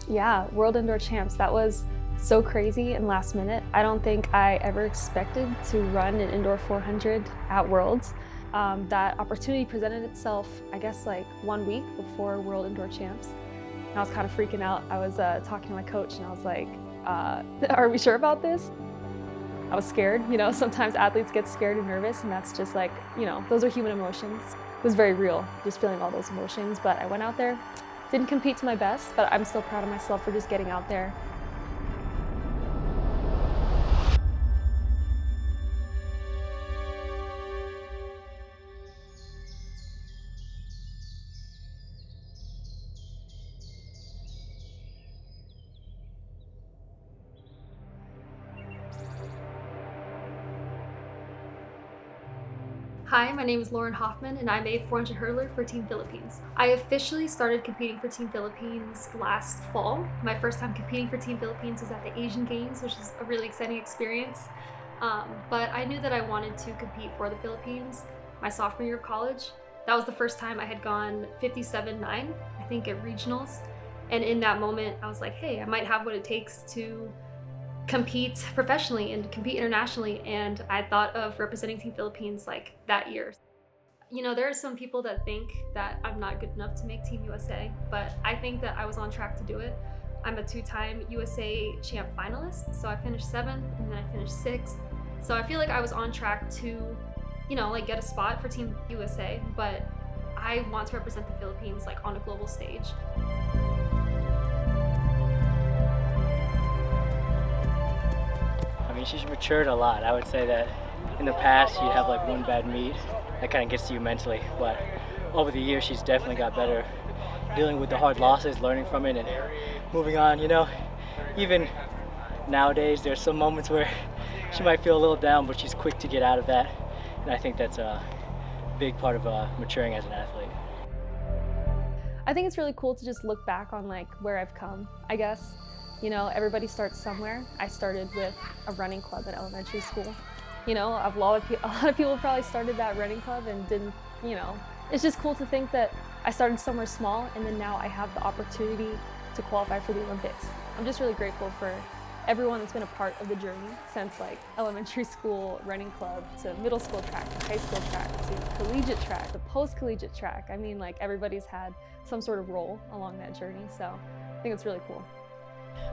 Yeah, World Indoor Champs, that was so crazy and last minute. I don't think I ever expected to run an indoor 400 at Worlds. That opportunity presented itself, I guess, like 1 week before World Indoor Champs. And I was kind of freaking out. I was talking to my coach and I was like, are we sure about this? I was scared, sometimes athletes get scared and nervous, and that's just like, those are human emotions. It was very real, just feeling all those emotions, but I went out there, didn't compete to my best, but I'm still proud of myself for just getting out there. Hi, my name is Lauren Hoffman, and I'm a 400 hurdler for Team Philippines. I officially started competing for Team Philippines last fall. My first time competing for Team Philippines was at the Asian Games, which is a really exciting experience. But I knew that I wanted to compete for the Philippines my sophomore year of college. That was the first time I had gone 57.9, I think, at regionals. And in that moment, I was like, hey, I might have what it takes to compete professionally and compete internationally, and I thought of representing Team Philippines like that year. There are some people that think that I'm not good enough to make Team USA, but I think that I was on track to do it. I'm a two-time USA champ finalist, so I finished 7th and then I finished 6th. So I feel like I was on track to, get a spot for Team USA, but I want to represent the Philippines like on a global stage. I mean, she's matured a lot. I would say that in the past you'd have like one bad meet that kind of gets to you mentally, but over the years she's definitely got better dealing with the hard losses, learning from it and moving on. Even nowadays there's some moments where she might feel a little down, but she's quick to get out of that, and I think that's a big part of maturing as an athlete. I think it's really cool to just look back on like where I've come, I guess. Everybody starts somewhere. I started with a running club at elementary school. A lot of people probably started that running club and didn't, it's just cool to think that I started somewhere small and then now I have the opportunity to qualify for the Olympics. I'm just really grateful for everyone that's been a part of the journey since like elementary school running club to middle school track to high school track to collegiate track to post-collegiate track. I mean, like everybody's had some sort of role along that journey, so I think it's really cool.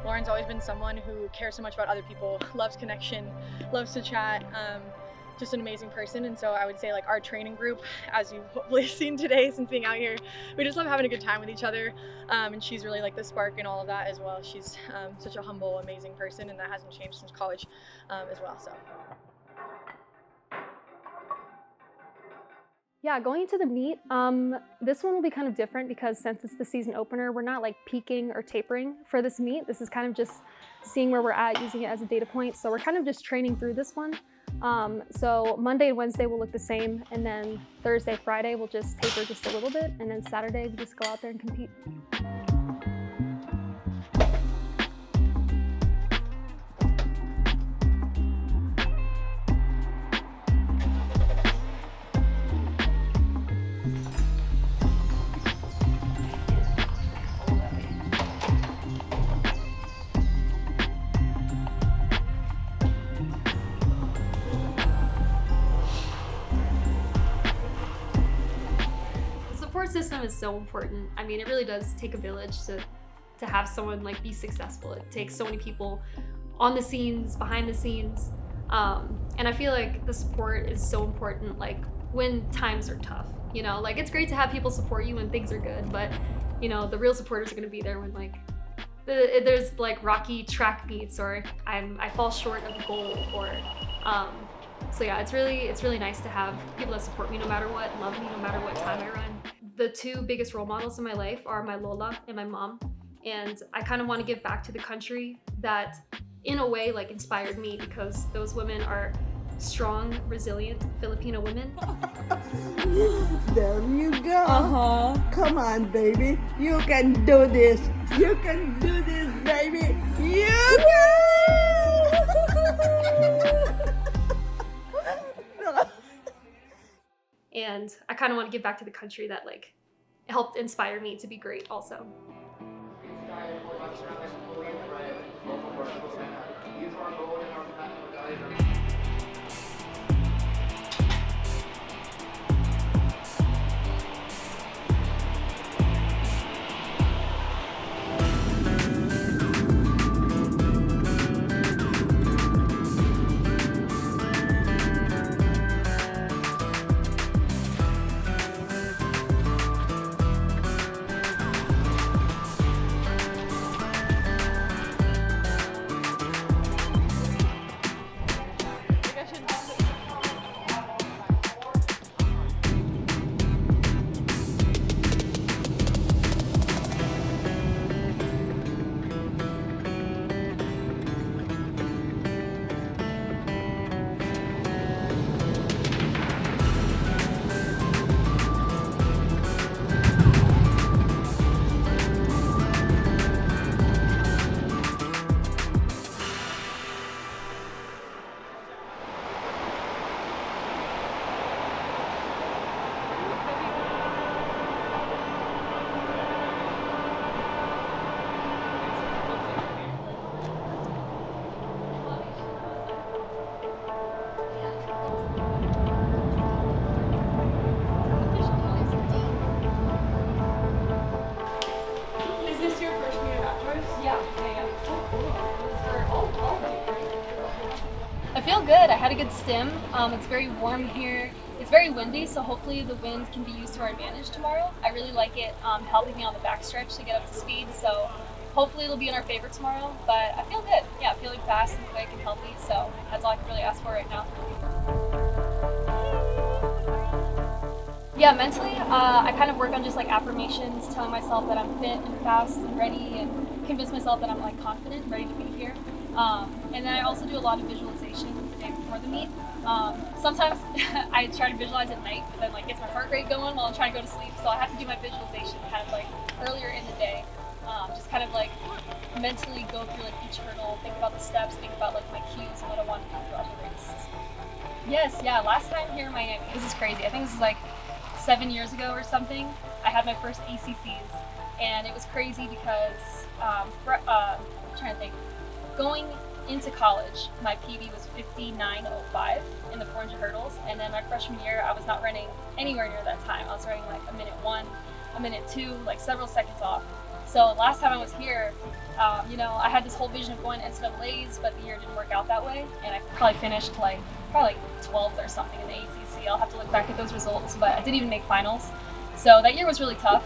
Lauren's always been someone who cares so much about other people, loves connection, loves to chat, just an amazing person. And so I would say like our training group, as you've hopefully seen today since being out here, we just love having a good time with each other. And she's really like the spark in all of that as well. She's such a humble, amazing person, and that hasn't changed since college as well. So. Yeah, going into the meet, this one will be kind of different because since it's the season opener, we're not like peaking or tapering for this meet. This is kind of just seeing where we're at, using it as a data point. So we're kind of just training through this one. So Monday and Wednesday will look the same, and then Thursday, Friday we'll just taper just a little bit, and then Saturday we just go out there and compete. Support system is so important. I mean, it really does take a village to have someone like be successful. It takes so many people on the scenes, behind the scenes, and I feel like the support is so important. Like when times are tough, like it's great to have people support you when things are good, but the real supporters are going to be there when like there's like rocky track meets or I fall short of a goal or. So yeah, it's really nice to have people that support me no matter what, love me no matter what time I run. The two biggest role models in my life are my Lola and my mom. And I kind of want to give back to the country that in a way like inspired me, because those women are strong, resilient Filipino women. There you go. Come on, baby. You can do this. You can do this, baby. You can. And I kind of want to give back to the country that like helped inspire me to be great also. Is this your first meet of outdoors? Yeah, yeah. I feel good. I had a good stim. It's very warm here. It's very windy, so hopefully the wind can be used to our advantage tomorrow. I really like it helping me on the backstretch to get up to speed, so hopefully it'll be in our favor tomorrow. But I feel good. Yeah, feeling fast and quick and healthy, so that's all I can really ask for right now. Yeah, mentally, I kind of work on just like affirmations, telling myself that I'm fit and fast and ready, and convince myself that I'm like confident, ready to be here. And then I also do a lot of visualization the day before the meet. Sometimes I try to visualize at night, but then like gets my heart rate going while I'm trying to go to sleep. So I have to do my visualization kind of like earlier in the day. Just kind of like mentally go through like each hurdle, think about the steps, think about like my cues and what I want to do throughout the race. Yes, yeah. Last time here in Miami, this is crazy. I think this is like 7 years ago or something. I had my first ACCs, and it was crazy because I'm trying to think. Going into college, my PB was 59.05 in the 400 hurdles, and then my freshman year, I was not running anywhere near that time. I was running like a minute 1, a minute 2, like several seconds off. So last time I was here, I had this whole vision of going to NCAA's, but the year didn't work out that way, and I probably finished probably 12th or something in the ACC. I'll have to look back at those results, but I didn't even make finals. So that year was really tough.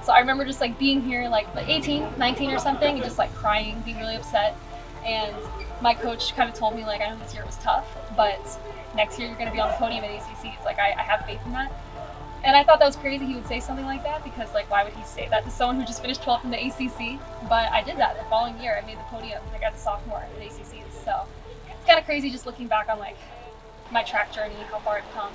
So I remember just like being here like 18, 19 or something, and just like crying, being really upset. And my coach kind of told me like, I know this year was tough, but next year you're going to be on the podium at ACCs. Like I have faith in that. And I thought that was crazy he would say something like that, because like why would he say that to someone who just finished 12th in the ACC? But I did that the following year. I made the podium like as a sophomore at the ACCs. So it's kind of crazy just looking back on like my track journey, how far I've come.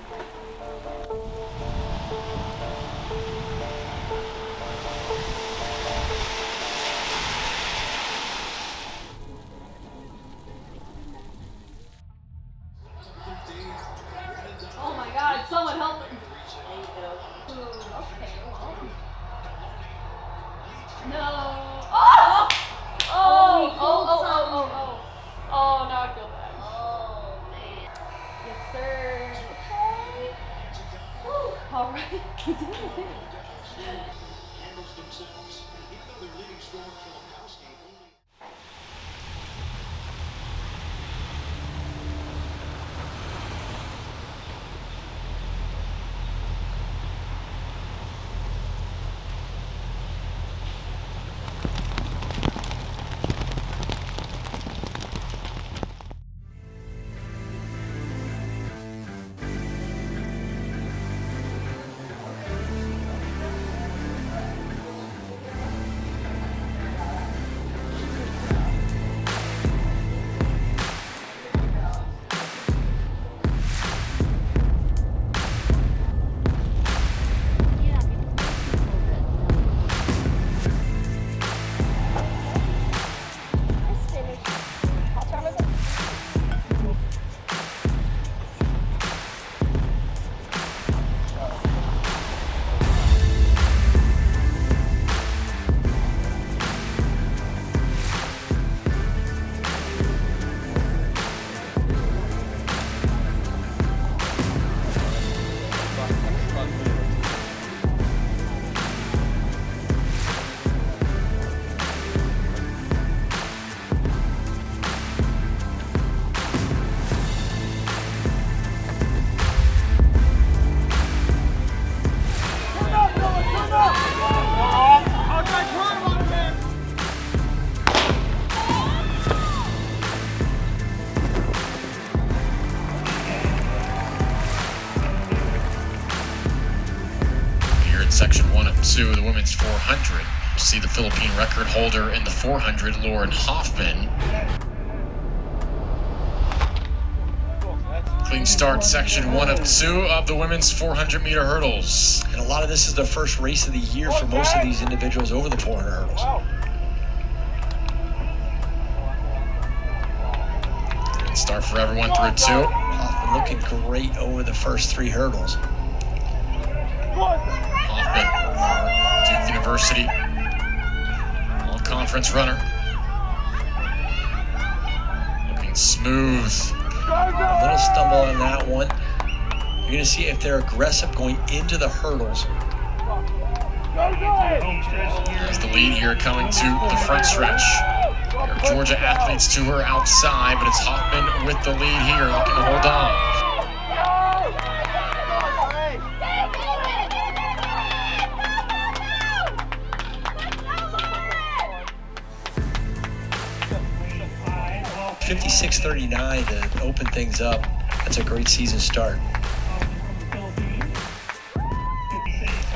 Oh my God, someone help me. Okay, well. No. Oh! Oh, now I feel bad. Oh, man. Yes, sir. Okay. Woo. All right. You did it. pursue the women's 400. We'll see the Philippine record holder in the 400, Lauren Hoffman. Clean start, section 1 of 2 of the women's 400-meter hurdles. And a lot of this is their first race of the year for most of these individuals over the 400 hurdles. Clean start for everyone through 2. Hoffman looking great over the first 3 hurdles. Hoffman, Duke University, all-conference runner. Looking smooth. A little stumble on that one. You're going to see if they're aggressive going into the hurdles. There's the lead here coming to the front stretch. There are Georgia athletes to her outside, but it's Hoffman with the lead here, looking to hold on. .56.39 to open things up. That's a great season start.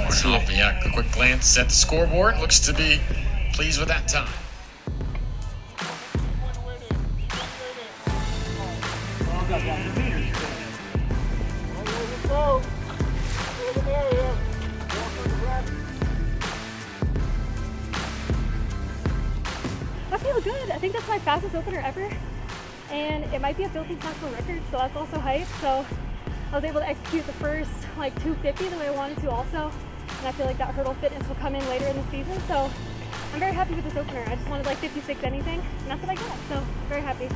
Hoffman, yeah, a quick glance at the scoreboard. Looks to be pleased with that time. I feel good. I think that's my fastest opener ever. And it might be a Philippines national record, so that's also hype. So I was able to execute the first like 250 the way I wanted to also. And I feel like that hurdle fitness will come in later in the season. So I'm very happy with this opener. I just wanted like 56 anything, and that's what I got. So very happy.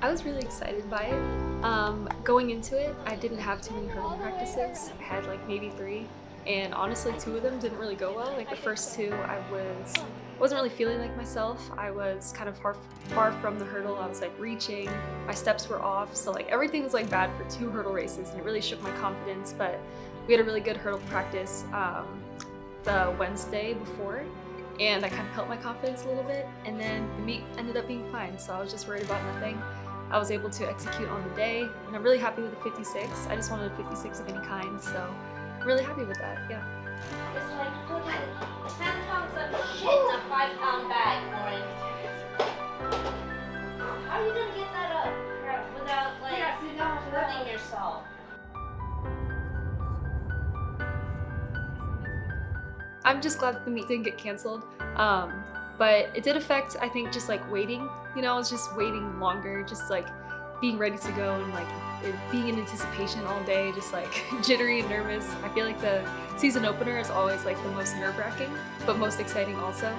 I was really excited by it. Going into it, I didn't have too many hurdle practices. I had like maybe 3, and honestly 2 of them didn't really go well. Like the first 2, I wasn't really feeling like myself. I was kind of far from the hurdle. I was like reaching, my steps were off, so like everything was like bad for 2 hurdle races, and it really shook my confidence. But we had a really good hurdle practice the Wednesday before, and I kind of helped my confidence a little bit, and then the meet ended up being fine, so I was just worried about nothing. I was able to execute on the day, and I'm really happy with the 56. I just wanted a 56 of any kind, so I'm really happy with that, yeah. It's like putting 10 pounds of shit in a 5-pound bag, Lauren. How are you gonna get that up without like hurting yourself? I'm just glad that the meet didn't get canceled, but it did affect, I think, just like waiting. You know, I was just waiting longer, just like being ready to go and like being in anticipation all day, just like jittery and nervous. I feel like the season opener is always like the most nerve-wracking, but most exciting also.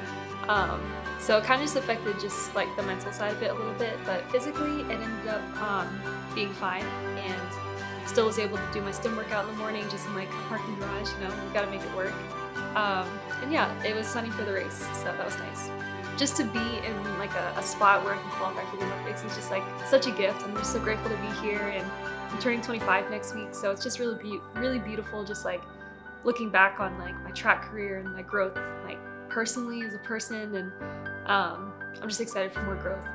So it kind of just affected just like the mental side of it a little bit, but physically it ended up being fine, and still was able to do my stim workout in the morning just in like a parking garage. You know, you gotta make it work. And yeah, it was sunny for the race, so that was nice. Just to be in like a spot where I can qualify for the Olympics is just like such a gift. I'm just so grateful to be here, and I'm turning 25 next week, so it's just really beautiful. Just like looking back on like my track career and my growth, like personally as a person, and I'm just excited for more growth.